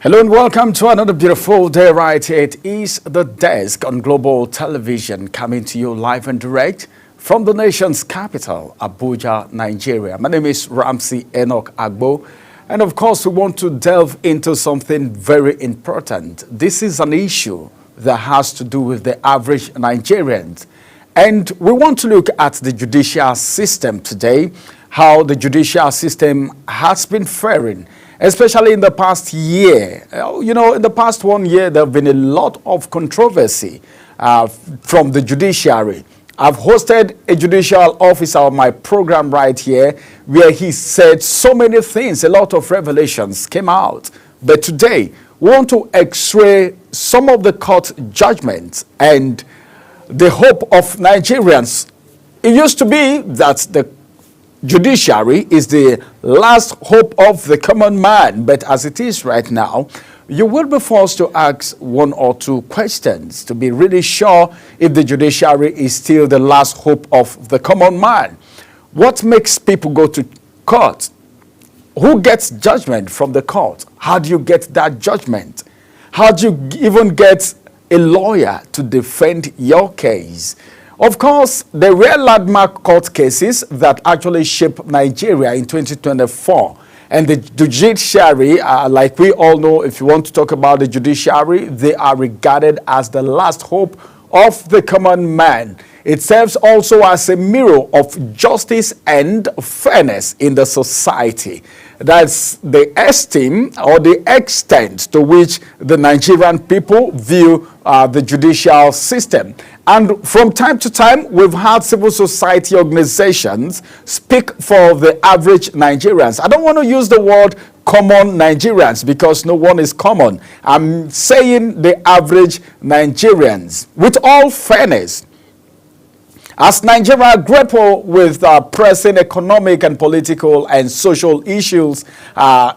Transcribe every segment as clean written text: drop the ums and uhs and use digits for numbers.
Hello and welcome to another beautiful day right here. It is The Desk on Global Television, coming to you live and direct from the nation's capital, Abuja, Nigeria. My name is Ramsey Enoch Agbo, and of course we want to delve into something very important. This is an issue that has to do with the average Nigerians, and we want to look at the judicial system today, how the judicial system has been faring, especially in the past year. You know, in the past 1 year, there have been a lot of controversy from the judiciary. I've hosted a judicial officer on my program right here where he said so many things, a lot of revelations came out. But today, we want to x-ray some of the court judgments and the hope of Nigerians. It used to be that the judiciary is the last hope of the common man, but as it is right now, you will be forced to ask one or two questions to be really sure if the judiciary is still the last hope of the common man. What makes people go to court? Who gets judgment from the court? How do you get that judgment? How do you even get a lawyer to defend your case? Of course, there were landmark court cases that actually shaped Nigeria in 2024. And the judiciary, like we all know, if you want to talk about the judiciary, they are regarded as the last hope of the common man. It serves also as a mirror of justice and fairness in the society. That's the esteem or the extent to which the Nigerian people view the judicial system. And from time to time, we've had civil society organizations speak for the average Nigerians. I don't want to use the word common Nigerians because no one is common. I'm saying the average Nigerians. With all fairness, as Nigeria grapple with pressing economic and political and social issues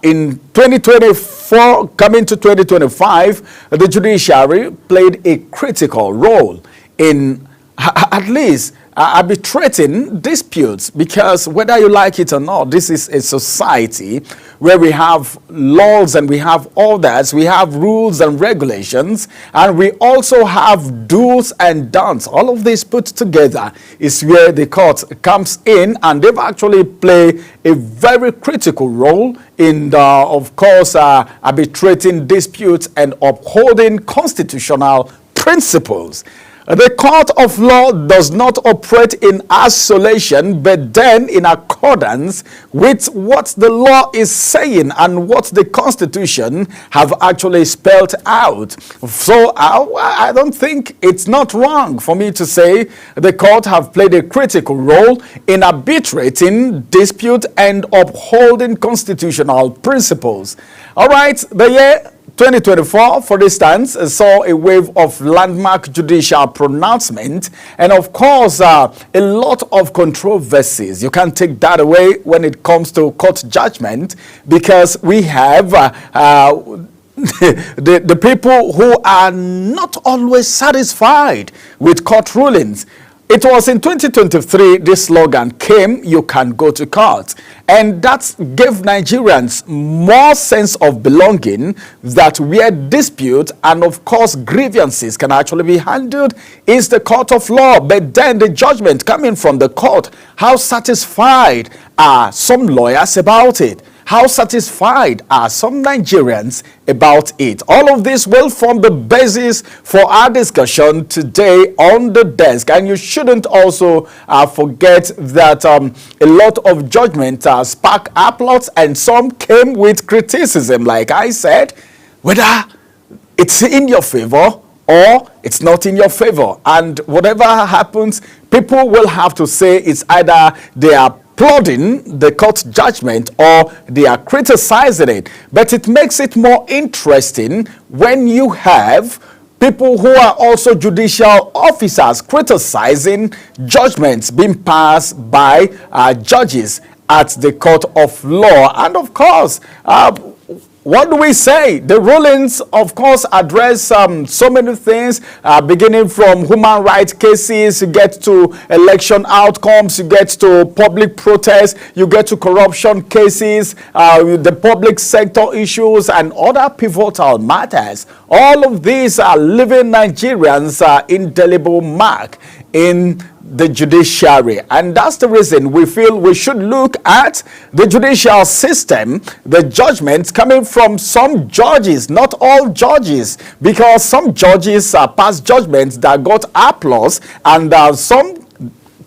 in 2024, coming to 2025, the judiciary played a critical role in at least arbitrating disputes, because whether you like it or not, this is a society where we have laws and we have orders, we have rules and regulations, and we also have do's and don'ts. All of this put together is where the court comes in, and they've actually played a very critical role in of course, arbitrating disputes and upholding constitutional principles. The court of law does not operate in isolation, but then in accordance with what the law is saying and what the Constitution have actually spelled out. So I don't think it's not wrong for me to say the court have played a critical role in arbitrating dispute and upholding constitutional principles. All right, the year 2024, for instance, saw a wave of landmark judicial pronouncement and, of course, a lot of controversies. You can't take that away when it comes to court judgment, because we have the people who are not always satisfied with court rulings. It was in 2023 this slogan came, "You can go to court." And that gave Nigerians more sense of belonging, that where dispute and of course grievances can actually be handled is the court of law. But then the judgment coming from the court, how satisfied are some lawyers about it? How satisfied are some Nigerians about it? All of this will form the basis for our discussion today on The Desk. And you shouldn't also forget that a lot of judgment spark applause, and some came with criticism. Like I said, whether it's in your favor or it's not in your favor. And whatever happens, people will have to say it's either they are applauding the court judgment or they are criticizing it. But it makes it more interesting when you have people who are also judicial officers criticizing judgments being passed by judges at the court of law. And of course, what do we say? The rulings, of course, address so many things, beginning from human rights cases, you get to election outcomes, you get to public protests, you get to corruption cases, the public sector issues, and other pivotal matters. All of these are leaving Nigerians indelible mark in the judiciary, and that's the reason we feel we should look at the judicial system, the judgments coming from some judges, not all judges, because some judges pass judgments that got applause, and some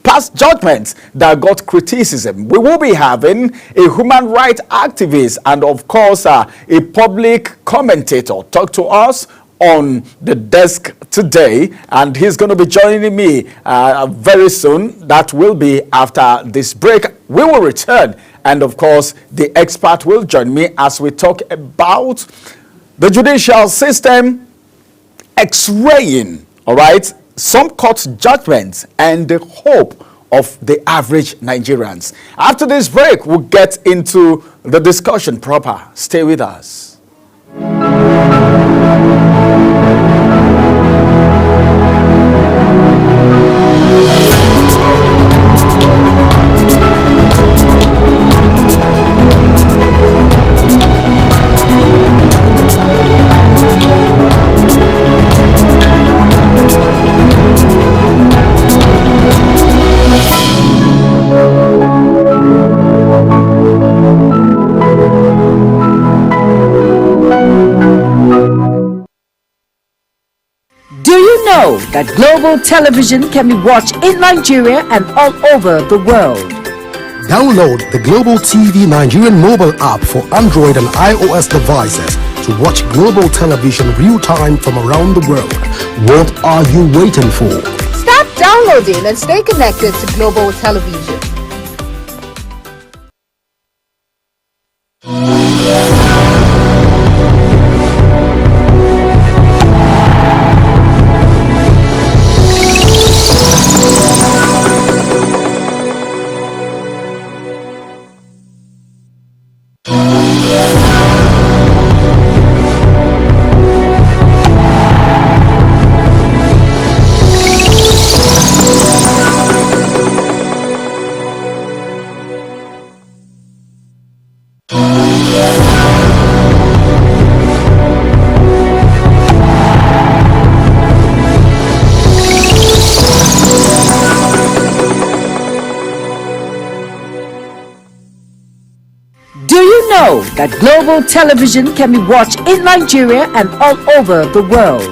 past judgments that got criticism. We will be having a human rights activist and of course a public commentator talk to us on the desk today, and he's going to be joining me very soon. That will be after this break. We will return, and of course the expert will join me as we talk about the judicial system, x-raying, all right, some court judgments and the hope of the average Nigerians. After this break, we'll get into the discussion proper. Stay with us. That global television can be watched in Nigeria and all over the world. Download the Global TV Nigerian mobile app for Android and iOS devices to watch global television real-time from around the world. What are you waiting for? Start downloading and stay connected to global television. That global television can be watched in Nigeria and all over the world.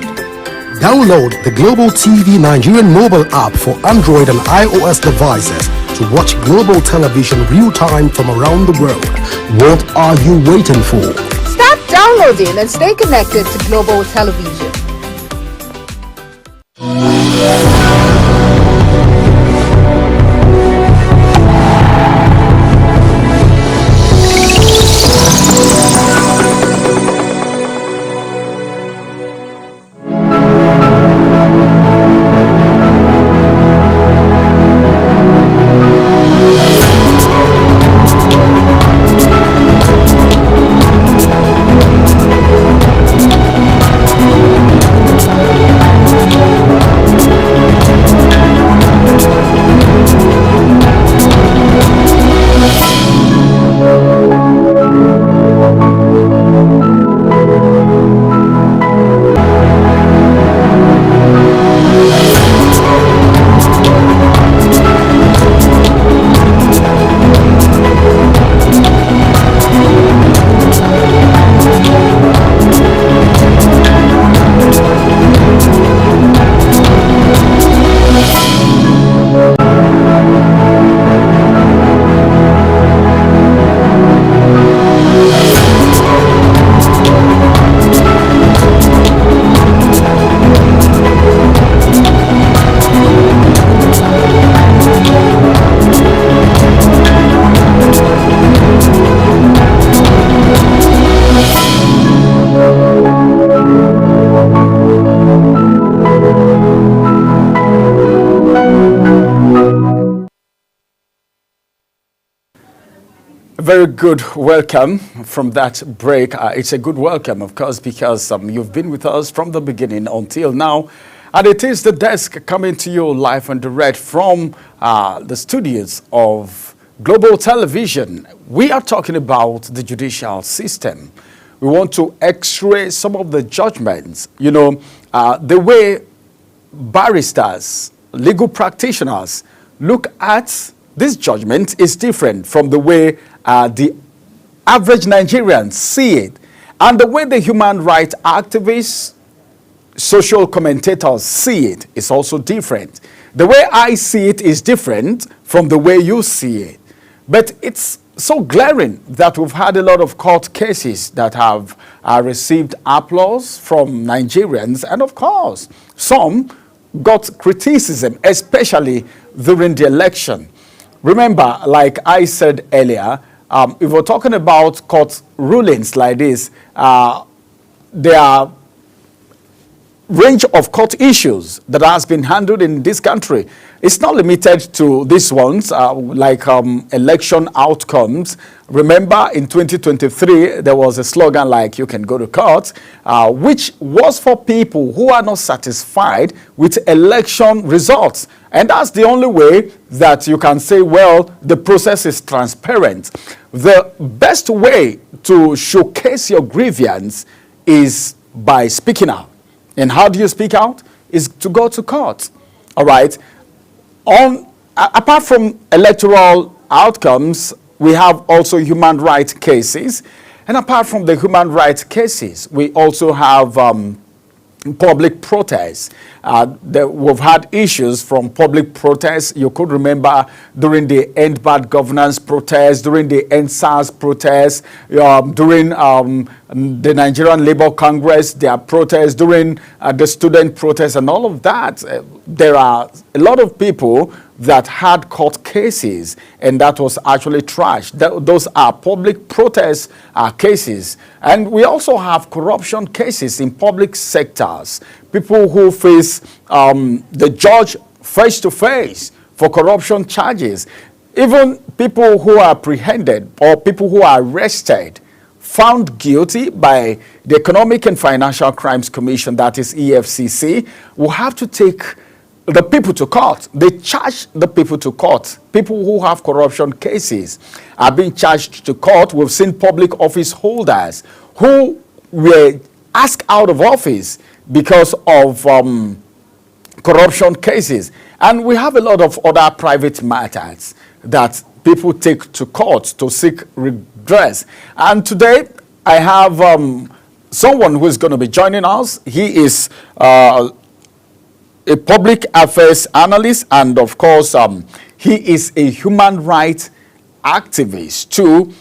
Download the Global TV Nigerian mobile app for Android and iOS devices to watch global television real-time from around the world. What are you waiting for? Start downloading and stay connected to global television. very good welcome from that break. It's a good welcome, of course, because you've been with us from the beginning until now. And it is the desk coming to you live and direct from the studios of Global Television. We are talking about the judicial system. We want to x-ray some of the judgments, the way barristers, legal practitioners look at this judgment is different from the way the average Nigerians see it. And the way the human rights activists, social commentators see it is also different. The way I see it is different from the way you see it. But it's so glaring that we've had a lot of court cases that have received applause from Nigerians. And of course, some got criticism, especially during the election. Remember, like I said earlier, if we're talking about court rulings like this, there are range of court issues that has been handled in this country. It's not limited to these ones, like election outcomes. Remember, in 2023, there was a slogan like, "You can go to court," which was for people who are not satisfied with election results. And that's the only way that you can say, well, the process is transparent. The best way to showcase your grievance is by speaking out. And how do you speak out? Is to go to court. All right. Apart from electoral outcomes, we have also human rights cases. And apart from the human rights cases, we also have public protests. We've had issues from public protests. You could remember during the End Bad Governance protests, during the End SARS protests, during the Nigerian Labour Congress, their protests, during the student protests and all of that. There are a lot of people that had court cases, and that was actually trashed. Those are public protest cases. And we also have corruption cases in public sectors. People who face the judge face to face for corruption charges. Even people who are apprehended or people who are arrested, found guilty by the Economic and Financial Crimes Commission, that is EFCC, will have to take the people to court. They charge the people to court. People who have corruption cases are being charged to court. We've seen public office holders who were asked out of office because of corruption cases. And we have a lot of other private matters that people take to court to seek redress. And today I have someone who is going to be joining us. He is a public affairs analyst, and of course, he is a human rights activist too.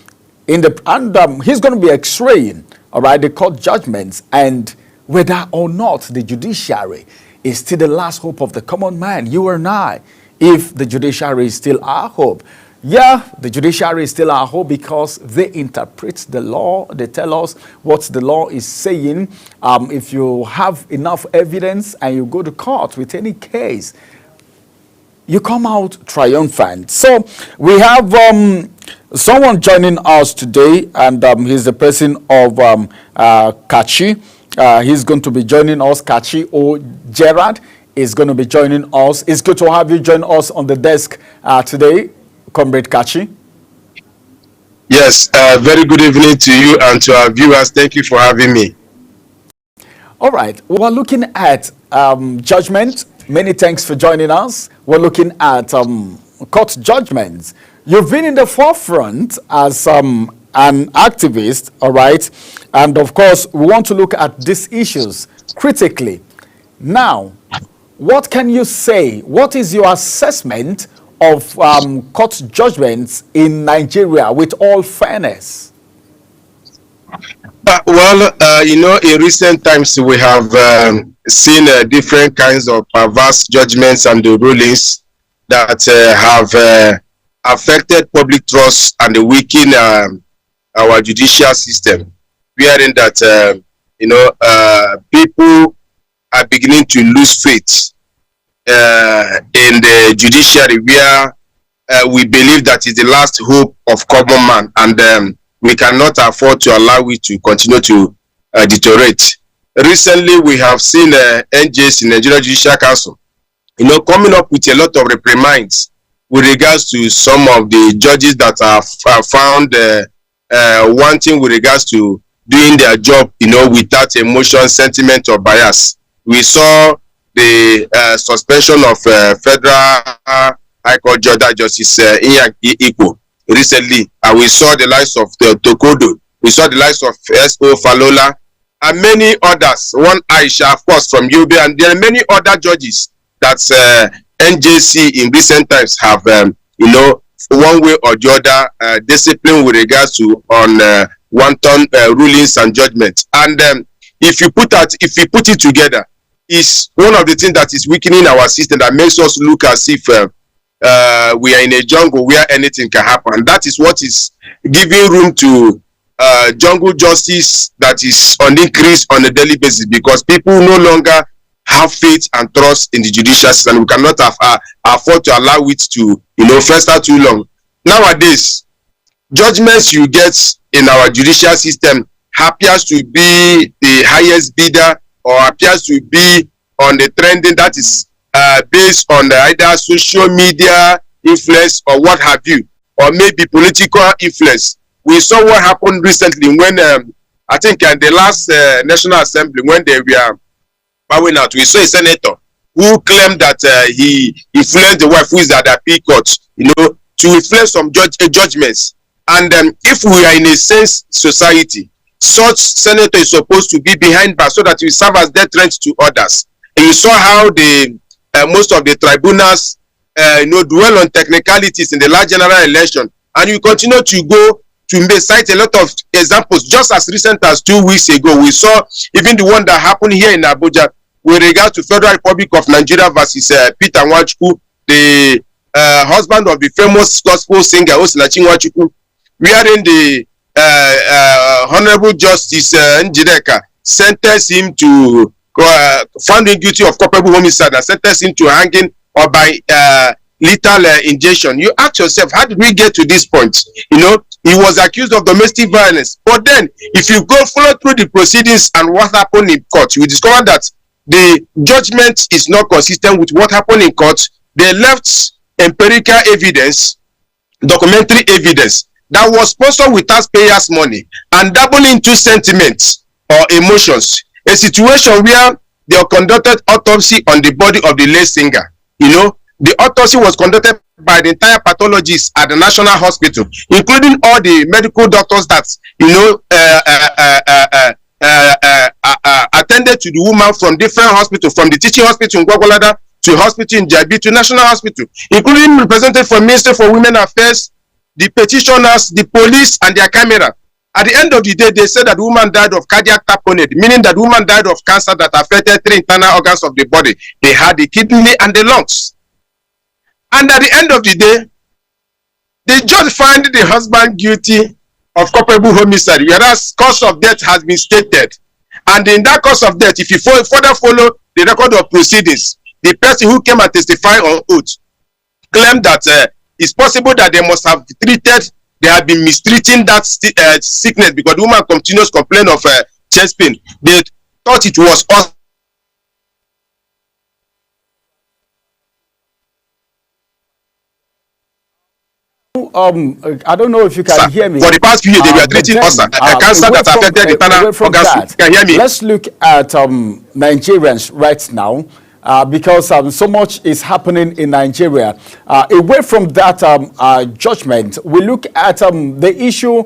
He's going to be x-raying, all right, the court judgments and whether or not the judiciary is still the last hope of the common man, you and I. If the judiciary is still our hope. Yeah, the judiciary is still our hope because they interpret the law. They tell us what the law is saying. If you have enough evidence and you go to court with any case, you come out triumphant. So we have someone joining us today, and he's the person of Kachi. He's going to be joining us. Kachi O. Gerard is going to be joining us. It's good to have you join us on the desk today, Comrade Kachi. Yes, very good evening to you and to our viewers. Thank you for having me. All right, we're looking at judgment. Many thanks for joining us. We're looking at court judgments. You've been in the forefront as an activist, all right? And of course, we want to look at these issues critically. Now, what can you say? What is your assessment of court judgments in Nigeria with all fairness? In recent times we have seen different kinds of perverse judgments and the rulings that have affected public trust and weakened our judicial system. Wherein that people are beginning to lose faith in the judiciary, where we believe that is the last hope of common man, and we cannot afford to allow it to continue to deteriorate. Recently, we have seen NJC, Nigeria Judicial Council, coming up with a lot of reprimands with regards to some of the judges that are found wanting with regards to doing their job, without emotion, sentiment, or bias. We saw the suspension of Federal High Court Judge Justice Inyang Ikwo recently, and we saw the likes of the Tokodo, we saw the likes of S.O. Falola, and many others. One Aisha, of course, from Yobe, and there are many other judges that NJC in recent times have, one way or the other, discipline with regards to on wanton rulings and judgments. And if you put it together, it's one of the things that is weakening our system, that makes us look as if we are in a jungle where anything can happen. That is what is giving room to jungle justice that is on increase on a daily basis, because people no longer have faith and trust in the judicial system. We cannot afford to allow it to fester too long. Nowadays, judgments you get in our judicial system appears to be the highest bidder, or appears to be on the trending that is based on either social media influence or what have you, or maybe political influence. We saw what happened recently when I think in the last National Assembly, when they were bowing out, we saw a senator who claimed that he influenced the wife, who is at the appeal court, to influence some judgments. And if we are in a sense society, such senator is supposed to be behind bars so that we serve as death threats to others. And you saw how the most of the tribunals dwell on technicalities in the last general election, and you continue to go to cite a lot of examples. Just as recent as 2 weeks ago, we saw even the one that happened here in Abuja with regard to Federal Republic of Nigeria versus Peter Nwachukwu, the husband of the famous gospel singer Osinachi Nwachukwu, wherein the Honorable Justice Njideka sentenced him to found him guilty of culpable homicide and sentenced him to hanging or by lethal injection. You ask yourself, how did we get to this point? He was accused of domestic violence. But then, if you follow through the proceedings and what happened in court, you discover that the judgment is not consistent with what happened in court. They left empirical evidence, documentary evidence, that was sponsored with taxpayers' money and double into sentiments or emotions. A situation where they conducted autopsy on the body of the late singer. The autopsy was conducted by the entire pathologists at the National Hospital, including all the medical doctors that attended to the woman from different hospitals, from the teaching hospital in Gwagwalada to hospital in Jabi to National Hospital, including representatives from Ministry for Women Affairs, the petitioners, the police, and their camera. At the end of the day, they said that the woman died of cardiac tamponade, meaning that the woman died of cancer that affected 3 internal organs of the body. They had the kidney and the lungs. And at the end of the day, the judge found the husband guilty of culpable homicide, whereas cause of death has been stated. And in that cause of death, if you further follow the record of proceedings, the person who came and testified on oath claimed that it's possible that they must have they have been mistreating that sickness, because the woman continues to complain of chest pain. They thought it was us. I don't know if you can hear me. For the past few years, they were treating cancer that affected the internal organs. Can you hear me? Let's look at Nigerians right now, because so much is happening in Nigeria. Away from that judgment, we look at the issue.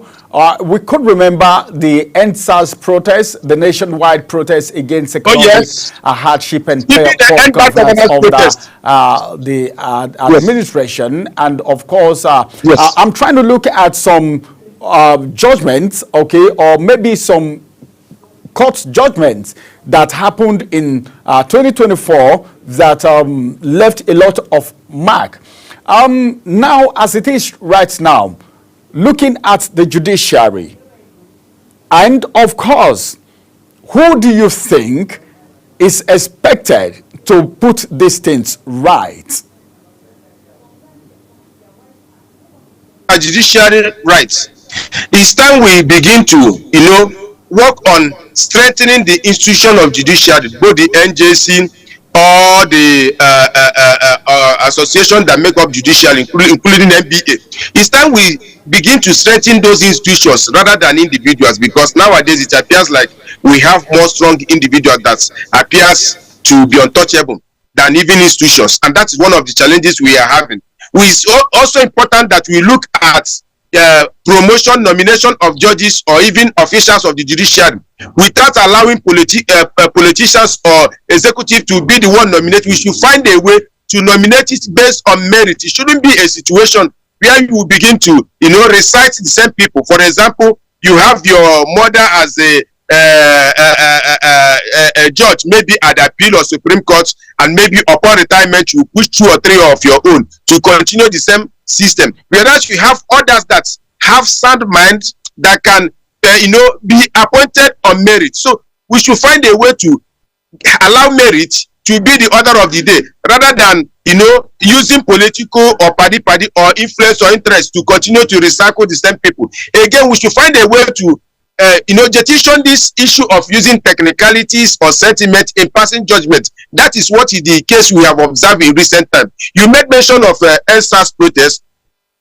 We could remember the NSAS protest, the nationwide protest against economic hardship and poor governance of the administration. And of course, I'm trying to look at some judgments, or maybe some court judgments that happened in 2024 that left a lot of mark. Now, as it is right now, looking at the judiciary, and of course, who do you think is expected to put these things right? our judiciary rights, it's time we begin to, work on strengthening the institution of judiciary, both the NJC or the association that make up judiciary, including NBA. It's time we begin to strengthen those institutions rather than individuals, because nowadays it appears like we have more strong individuals that appears to be untouchable than even institutions, and that's one of the challenges we are having. It's also important that we look at promotion, nomination of judges or even officials of the judiciary without allowing politicians or executive to be the one nominate. We should find a way to nominate it based on merit. It shouldn't be a situation where you begin to, recite the same people. For example, you have your mother as a judge, maybe at the appeal or Supreme Court, and maybe upon retirement you push 2 or 3 of your own to continue the same system. Whereas you have others that have sound minds that can, be appointed on merit. So we should find a way to allow merit to be the order of the day, rather than, using political or party or influence or interest to continue to recycle the same people. Again, we should find a way to jettison this issue of using technicalities or sentiment in passing judgment. That is what is the case we have observed in recent time. You made mention of NSAS protests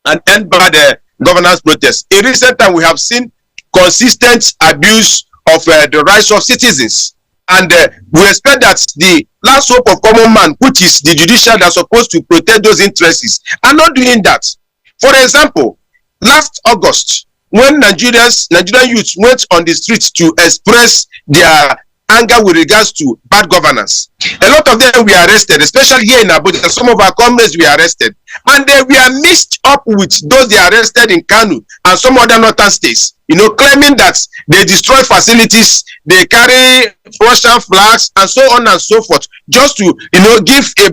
and NBAD governance protests. In recent time, we have seen consistent abuse of the rights of citizens. And we expect that the last hope of common man, which is the judiciary that's supposed to protect those interests, are not doing that. For example, last August, when Nigerian youth went on the streets to express their anger with regards to bad governance, a lot of them were arrested, especially here in Abuja. Some of our comrades were arrested, and they were mixed up with those they arrested in Kano and some other northern states, claiming that they destroy facilities, they carry Russian flags, and so on and so forth, just to, give a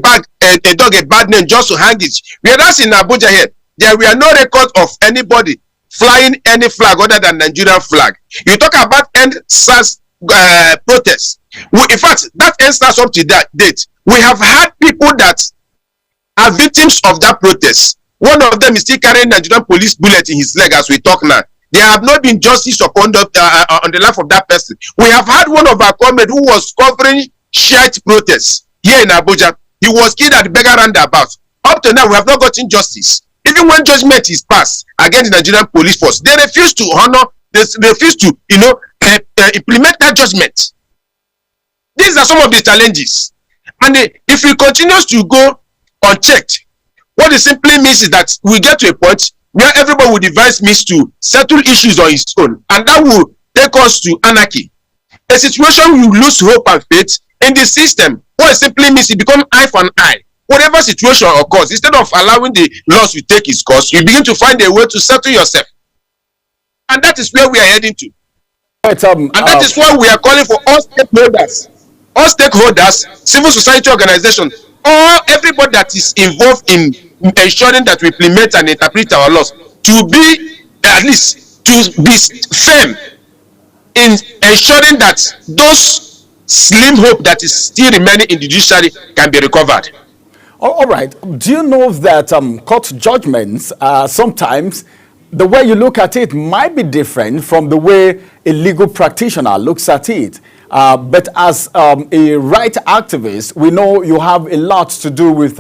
dog a bad name, just to hang it. Whereas in Abuja here, there were no records of anybody flying any flag other than Nigerian flag. You talk about NSAS protests. In fact, that NSAS up to that date, we have had people that are victims of that protest. One of them is still carrying Nigerian police bullet in his leg as we talk now. There have not been justice or conduct on the life of that person. We have had one of our comrades who was covering shirt protests here in Abuja. He was killed at the beggar roundabout. Up to now, we have not gotten justice. Even when judgment is passed against the Nigerian police force, they refuse to honor, they refuse to, implement that judgment. These are some of the challenges. And if it continues to go unchecked, what it simply means is that we get to a point where everybody will devise means to settle issues on its own, and that will take us to anarchy. A situation you lose hope and faith in the system. What it simply means, it becomes eye for an eye. Whatever situation occurs, instead of allowing the laws to take its course, you begin to find a way to settle yourself. And that is where we are heading to. Right, and that is why we are calling for all stakeholders, civil society organizations, or everybody that is involved in ensuring that we implement and interpret our laws, to be, at least, to be firm in ensuring that those slim hope that is still remaining in the judiciary can be recovered. All right. Do you know that court judgments sometimes the way you look at it might be different from the way a legal practitioner looks at it? But as a right activist, we know you have a lot to do with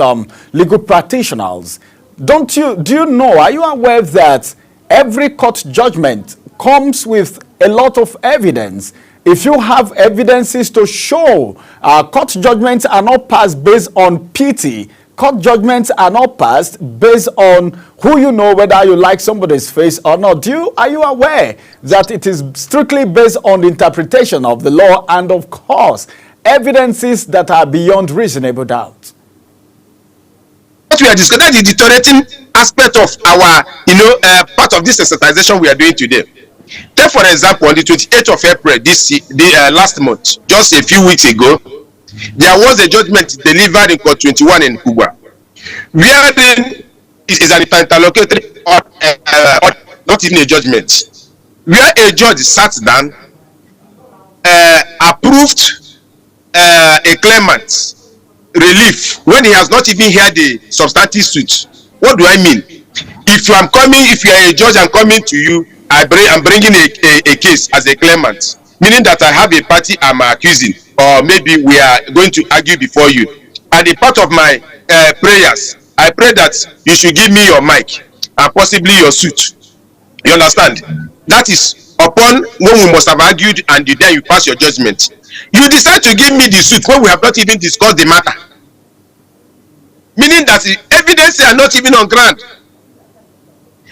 legal practitioners. Do you know, are you aware that every court judgment comes with a lot of evidence? If you have evidences to show court judgments are not passed based on pity, court judgments are not passed based on who you know, whether you like somebody's face or not. Are you aware that it is strictly based on the interpretation of the law and, of course, evidences that are beyond reasonable doubt? What we are discussing is the deteriorating aspect of our, part of this sensitization we are doing today. Take, for example, on the 28th of April, last month, just a few weeks ago, there was a judgment delivered in Court 21 in Cuba, wherein it is an interlocutory or not even a judgment, where a judge sat down, approved a claimant's relief when he has not even heard the substantive suit. What do I mean? If you are a judge, I'm coming to you, I'm bringing a case as a claimant, meaning that I have a party I'm accusing, or maybe we are going to argue before you. And a part of my prayers, I pray that you should give me your mic and possibly your suit. You understand? That is upon when we must have argued and then you pass your judgment. You decide to give me the suit when we have not even discussed the matter. Meaning that the evidence are not even on ground.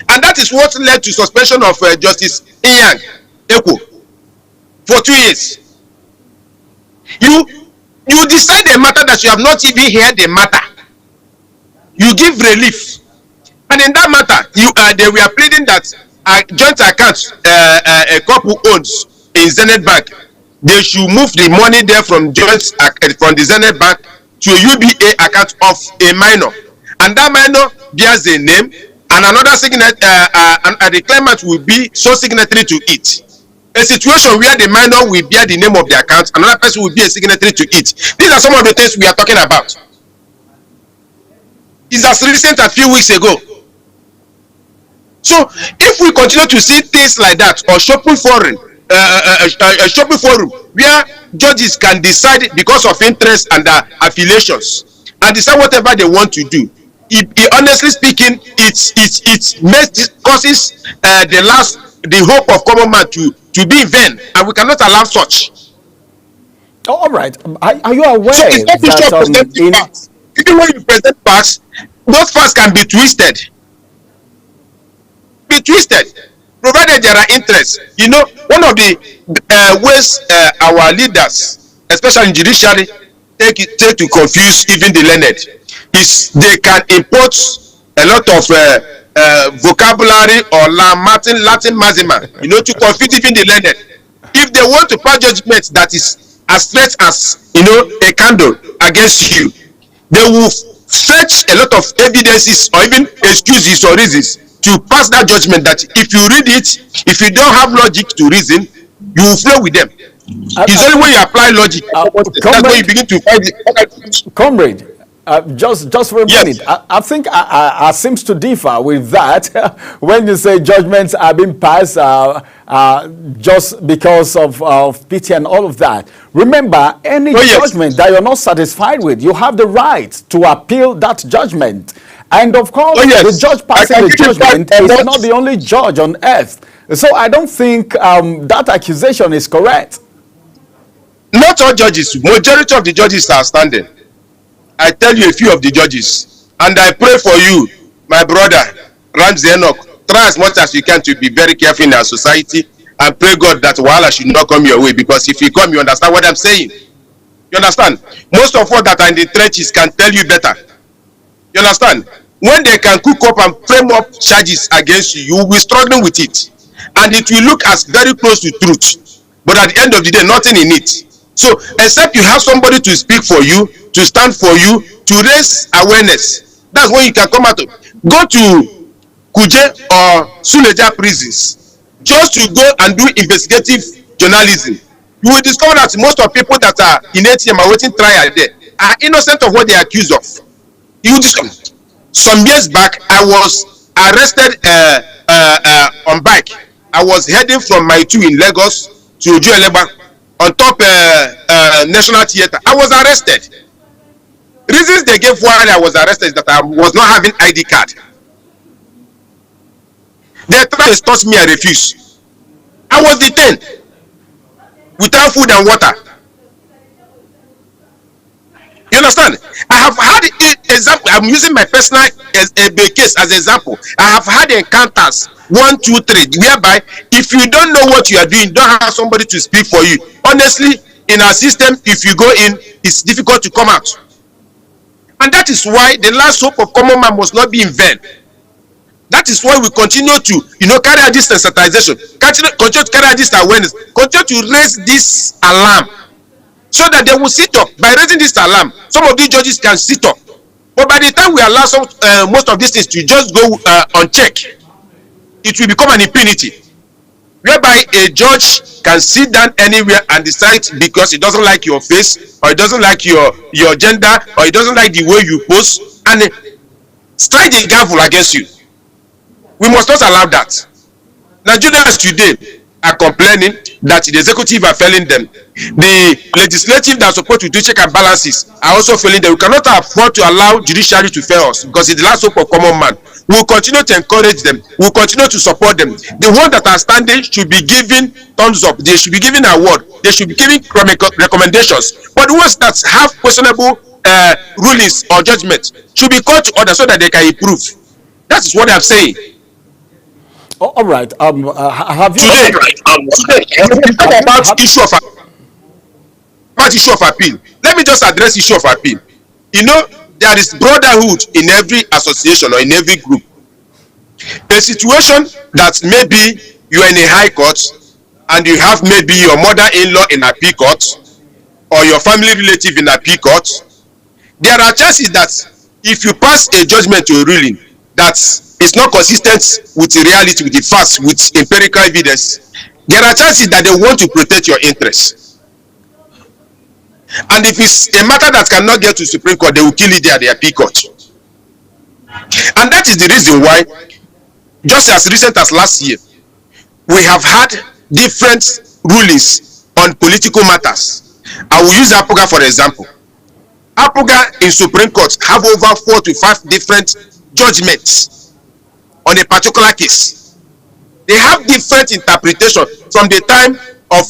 And that is what led to suspension of Justice Inyang Ekwo for 2 years. You decide a matter that you have not even heard the matter. You give relief. And in that matter, they were pleading that a joint account a couple owns in Zenith Bank, they should move the money there from the Zenith Bank to a UBA account of a minor. And that minor bears a name, and another signature, and the claimant will be so signatory to it. A situation where the minor will bear the name of the account, another person will be a signatory to it. These are some of the things we are talking about. It's as recent as a few weeks ago. So if we continue to see things like that, or shopping forum, where judges can decide because of interest and affiliations and decide whatever they want to do, honestly speaking, it causes the hope of common man to be in vain, and we cannot allow such. Oh, all right. Are you aware so it's not that facts. Even when you present facts, those facts can be twisted. Provided there are interests. You know, one of the ways our leaders, especially in judiciary, take to confuse even the learned is they can import a lot of vocabulary or Latin maxima, to confuse even the learned. If they want to pass judgment that is as straight as a candle against you, they will fetch a lot of evidences or even excuses or reasons to pass that judgment that if you read it, if you don't have logic to reason, you will flow with them. It's only when you apply logic that's when you begin to find it. Comrade, just for a minute, I think I seems to differ with that when you say judgments are being passed just because of pity and all of that. Remember, any judgment that you're not satisfied with, you have the right to appeal that judgment. And of course, the judge passing the judgment is not the only judge on earth. So I don't think that accusation is correct. Not all judges. Majority of the judges are standing. I tell you a few of the judges. And I pray for you, my brother, Ramsey Enoch. Try as much as you can to be very careful in our society. And pray God that Wahala should not come your way. Because if you come, you understand what I'm saying. You understand? Most of us that are in the trenches can tell you better. You understand? When they can cook up and frame up charges against you, you will be struggling with it. And it will look as very close to truth. But at the end of the day, nothing in it. So, except you have somebody to speak for you, to stand for you, to raise awareness. That's when you can come out. Go to Kuje or Suleja prisons just to go and do investigative journalism. You will discover that most of people that are in ATM are waiting trial there are innocent of what they are accused of. You will discover. Some years back, I was arrested on bike. I was heading from Maitu in Lagos to Ojuelegba on top National Theatre. I was arrested. Reasons they gave why I was arrested is that I was not having ID card. They tried to extort me, I refused. I was detained without food and water. You understand? I have had example. I'm using my personal case as example. I have had encounters 1, 2, 3 whereby if you don't know what you are doing, don't have somebody to speak for you. Honestly, in our system, if you go in, it's difficult to come out. And that is why the last hope of common man must not be in vain. That is why we continue to carry out this sensitization, continue to carry out this awareness, continue to raise this alarm. So that they will sit up. By raising this alarm, some of these judges can sit up. But by the time we allow most of these things to just go unchecked, it will become an impunity. Whereby a judge can sit down anywhere and decide because he doesn't like your face, or he doesn't like your gender, or he doesn't like the way you pose, and strike the gavel against you. We must not allow that. Nigerians today are complaining that the executive are failing them. The legislative that are supposed to do check and balances are also failing them. We cannot afford to allow judiciary to fail us because it's the last hope of common man. We will continue to encourage them. We will continue to support them. The ones that are standing should be given thumbs up. They should be given award. They should be given recommendations. But the ones that have questionable rulings or judgments should be called to order so that they can improve. That is what I'm saying. All right. Have you Today, about issue of appeal. Let me just address issue of appeal. You know, there is brotherhood in every association or in every group. A situation that maybe you are in a high court and you have maybe your mother-in-law in appeal court or your family relative in appeal court, there are chances that if you pass a judgment to a ruling that is not consistent with the reality, with the facts, with empirical evidence, there are chances that they want to protect your interests. And if it's a matter that cannot get to Supreme Court, they will kill it there at the appeal court. And that is the reason why, just as recent as last year, we have had different rulings on political matters. I will use Apuga for example. Apuga in Supreme Court have over 4 to 5 different judgments on a particular case. They have different interpretation from the time of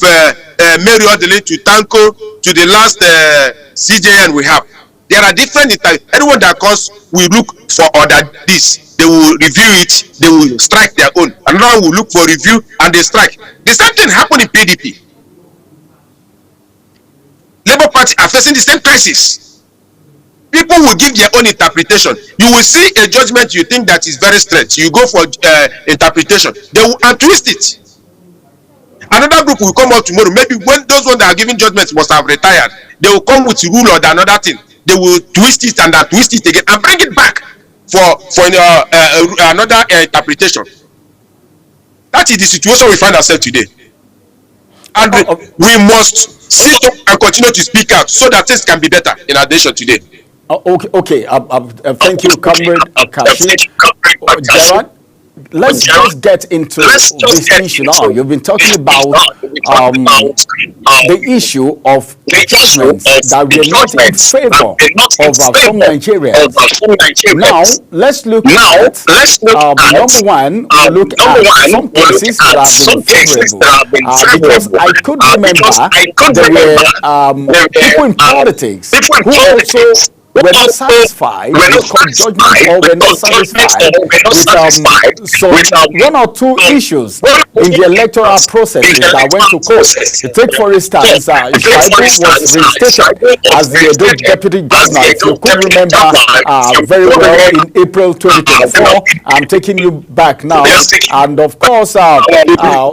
Mary Odele to Tanko to the last CJN we have. There are different anyone that comes will look for order this. They will review it, they will strike their own. Another one will look for review and they strike. The same thing happened in PDP. Labour Party are facing the same crisis. People will give their own interpretation. You will see a judgment you think that is very straight. You go for interpretation. They will untwist it. Another group will come out tomorrow. Maybe when those ones that are giving judgments must have retired, they will come with a rule or another thing. They will twist it and twist it again and bring it back for another interpretation. That is the situation we find ourselves today. And we must sit up and continue to speak out so that things can be better in our nation today. Okay. Thank you, Comrade Akashi. Gerard, let's just get into this issue now. You've been talking about the issue of judgments that were not in favor of some Nigerians. Now, let's look at number one, we'll look at some cases that have been favorable. Because I could remember there were people in politics who also were not satisfied with court judgment or were not satisfied with one or two issues in the electoral processes that went to court. Take for instance, Shaibu was reinstated as the deputy governor. If you could remember very well in April 2024, I'm taking you back now. And of course, as a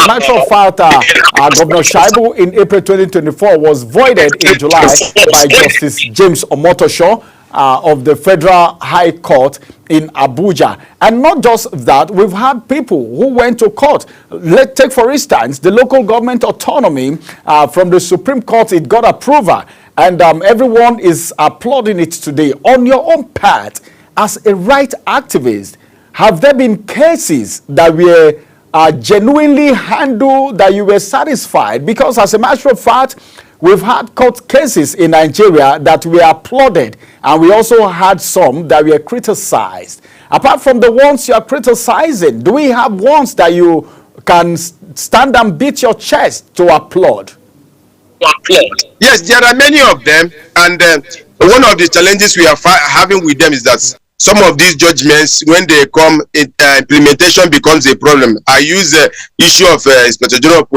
matter of fact, Governor Shaibu in April 2024 was voided in July by Justice James Omotosho of the Federal High Court in Abuja. And not just that, we've had people who went to court. Let's take, for instance, the local government autonomy from the Supreme Court. It got approval, and everyone is applauding it today. On your own part, as a right activist, have there been cases that were genuinely handled that you were satisfied? Because as a matter of fact, we've had court cases in Nigeria that were applauded, and we also had some that were criticized. Apart from the ones you are criticizing, do we have ones that you can stand and beat your chest to applaud? Yes, there are many of them, and one of the challenges we are having with them is that some of these judgments, when they come, implementation becomes a problem. I use the issue of Inspector General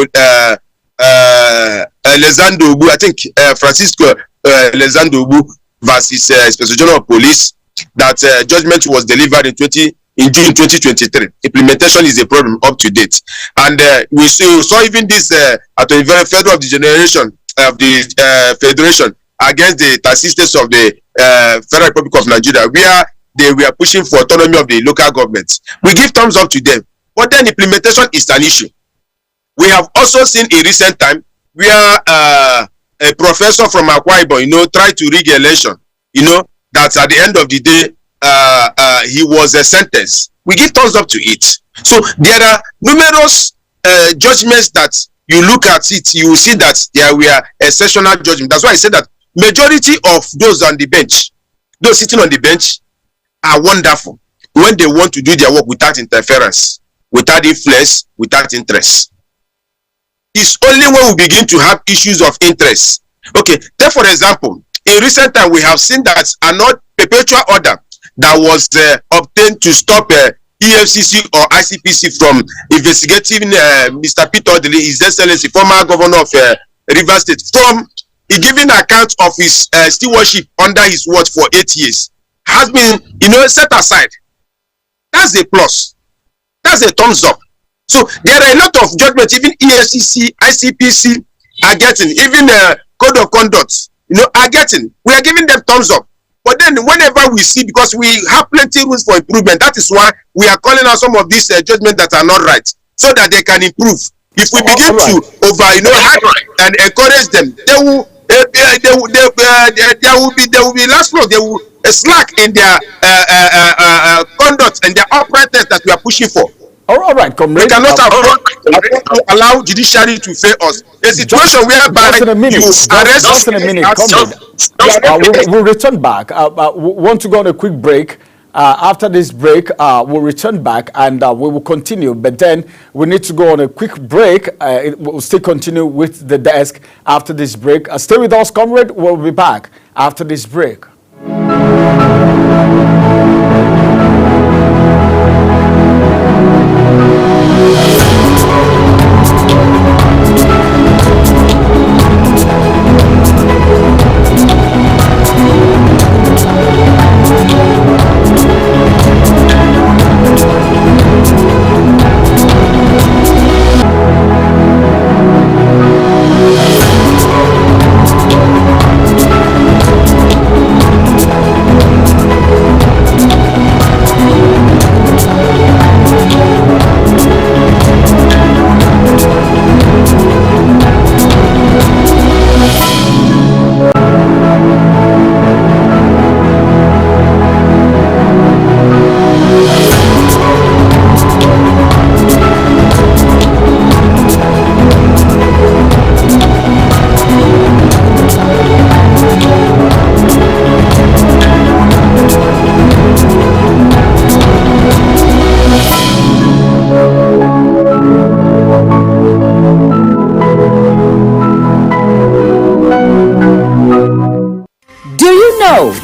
Alexander Ubu, I think Francisco Alexander Ubu versus Inspector General of Police, that judgment was delivered in June 2023. Implementation is a problem up to date. And we saw even this at the very federal of the generation of the Federation against the assistance of the Federal Republic of Nigeria, where they were pushing for autonomy of the local governments. We give thumbs up to them. But then implementation is an issue. We have also seen in recent time where a professor from Akwa Ibom, tried to rig election, that at the end of the day, he was sentenced. We give thumbs up to it. So there are numerous judgments that you look at it, you will see that there were exceptional judgments. That's why I said that majority of those on the bench, those sitting on the bench, are wonderful when they want to do their work without interference, without influence, without interest. It's only when we begin to have issues of interest. Okay, take for example, in recent time we have seen that another perpetual order that was obtained to stop EFCC or ICPC from investigating Mr. Peter Odili, His Excellency, former governor of Rivers State, from giving account of his stewardship under his watch for 8 years, has been, set aside. That's a plus. That's a thumbs up. So there are a lot of judgments, even EFCC, ICPC are getting, even Code of Conduct, are getting. We are giving them thumbs up. But then whenever we see, because we have plenty rooms for improvement, that is why we are calling out some of these judgments that are not right, so that they can improve. If we begin to and encourage them, there will be last flow. They will slack in their conduct and their uprightness that we are pushing for. All right, comrade. We cannot allow judiciary to fail us. A situation whereby just in a minute, comrade. We'll return back. We want to go on a quick break. After this break, we'll return back and we will continue. But then we need to go on a quick break. We'll still continue with the desk after this break. Stay with us, comrade. We'll be back after this break.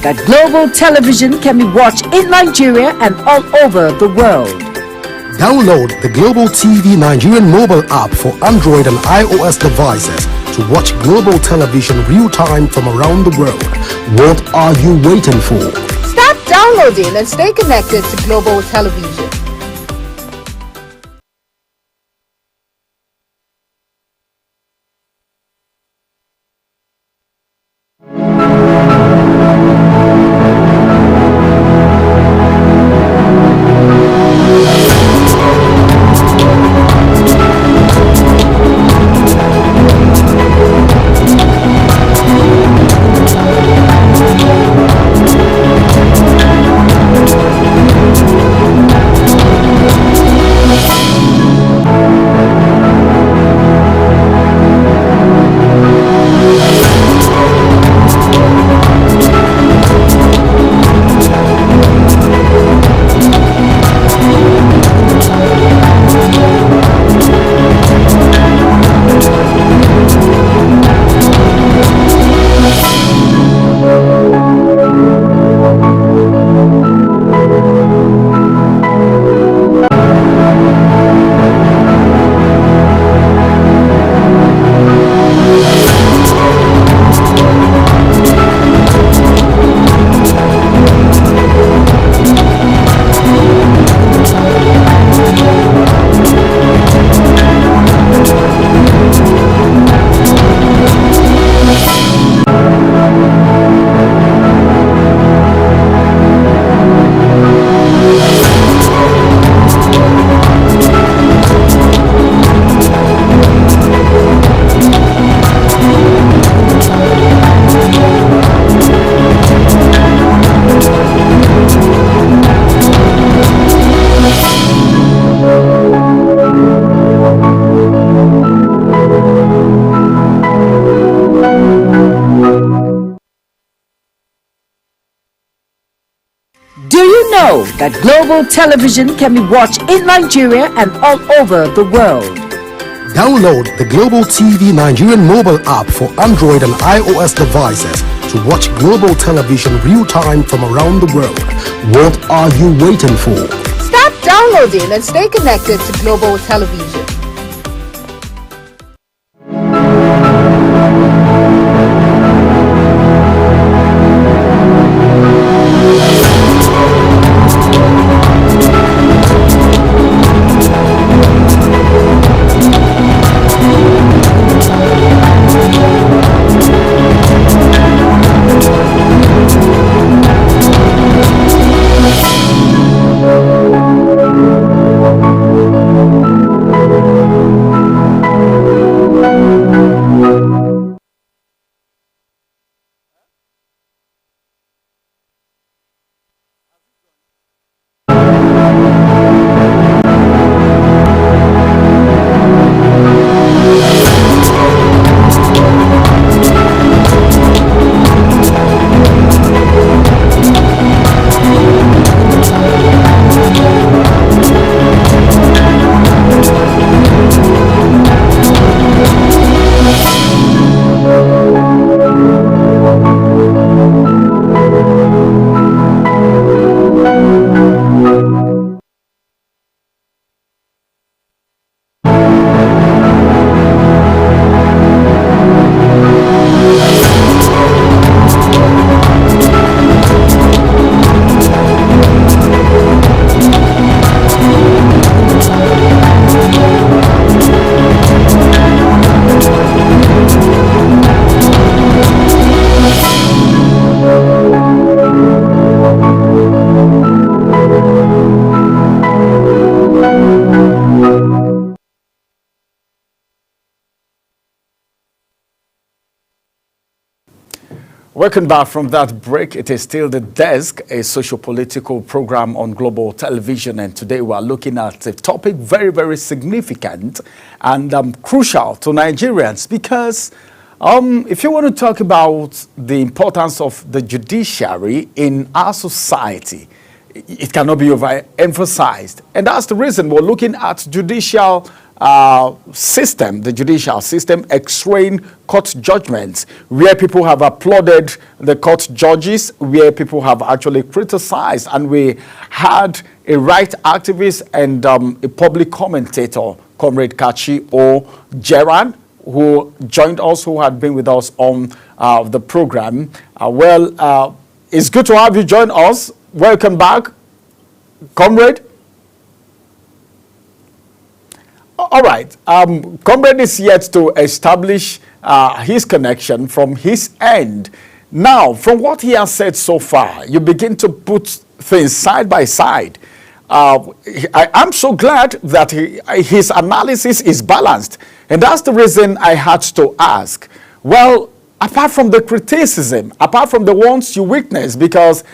That Global Television can be watched in Nigeria and all over the world. Download the Global TV Nigerian mobile app for Android and iOS devices to watch Global Television real-time from around the world. What are you waiting for? Start downloading and stay connected to Global Television. know that Global Television can be watched in Nigeria and all over the world? Download the Global TV Nigerian mobile app for Android and iOS devices to watch Global Television real time from around the world. What are you waiting for? Start downloading and stay connected to Global Television. Welcome back from that break. It is still The Desk, a socio-political program on Global Television. And today we are looking at a topic very, very significant and crucial to Nigerians because if you want to talk about the importance of the judiciary in our society, it cannot be overemphasized. And that's the reason we're looking at judicial system, the judicial system, x-raying court judgments, where people have applauded the court judges, where people have actually criticized. And we had a right activist and a public commentator, Comrade Kachi O. Geran, who joined us, who had been with us on the program. It's good to have you join us. Welcome back, Comrade. All right. Comrade is yet to establish his connection from his end. Now, from what he has said so far, you begin to put things side by side. I'm so glad that his analysis is balanced. And that's the reason I had to ask. Well, apart from the criticism, apart from the ones you witness, because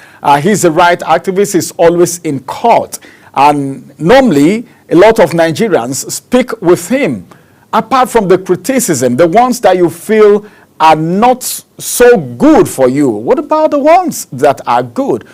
he's a right activist, is always in court. And normally, a lot of Nigerians speak with him. Apart from the criticism, the ones that you feel are not so good for you, what about the ones that are good?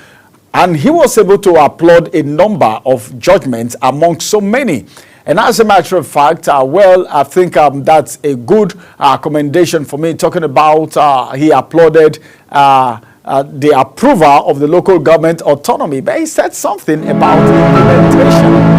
And he was able to applaud a number of judgments among so many. And as a matter of fact, I think that's a good commendation for me, talking about he applauded the approval of the local government autonomy, but he said something about implementation.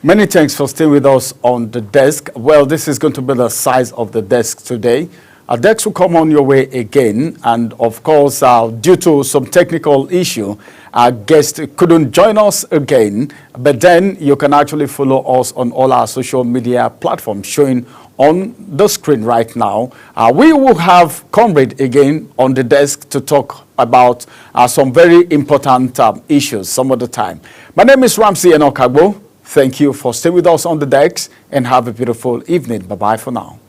Many thanks for staying with us on the desk. Well, this is going to be the size of the desk today. Our desk will come on your way again. And of course, due to some technical issue, our guest couldn't join us again. But then you can actually follow us on all our social media platforms showing on the screen right now. We will have Comrade again on the desk to talk about some very important issues some of the time. My name is Ramsey Enokagbo. Thank you for staying with us on the decks and have a beautiful evening. Bye-bye for now.